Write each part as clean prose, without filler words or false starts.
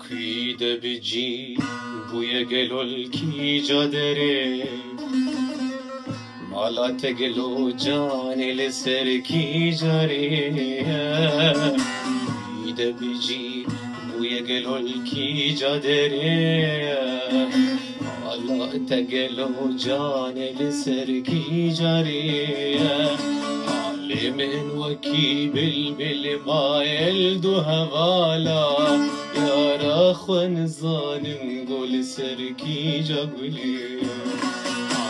Kıyıda bici buya gelol ki cadere Malate gelo canele ser ki jare Kıyıda bici buya gelol ki cadere Malate gelo canele ser ki jare من وكي بلبل ما يلدو هوالا يا راخوان الظالم قول سركي جاقولي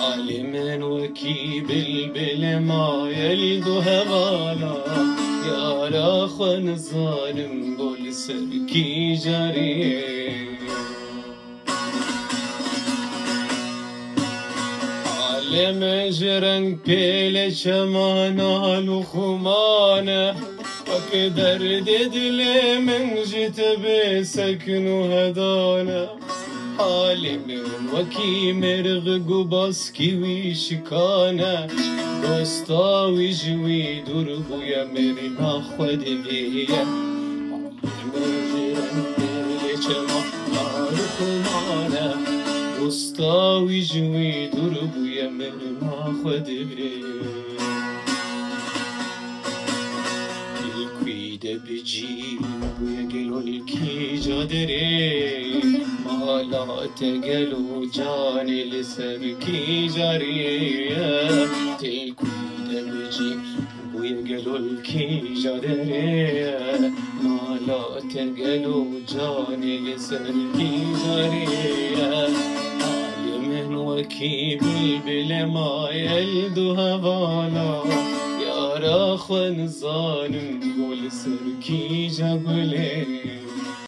عالمين وكي بلبل ما يلدو هوالا يا راخوان الظالم قول سركي جاري لمجرن بيل شمانا لخمانا وكدر ددل من جت بسكن هدانا حالي من وكي مرغ قباسكي ويشكانا قسطاوي جوي دربو يا مرنا خود بيا لمجرن بيل شمانا لخمانا قسطاوي جوي دربو يا مرنا خود بيا الكويدة بجي ويا قلو الكي جادري مالا تقلو جاني لسركي جاري الكويدة بجي ويا قلو الكي جادري مالا تقلو جاني لسركي جاري وكي بلبل ما يلدو هوالا يا راخوان الظالم قول سركي جاقولي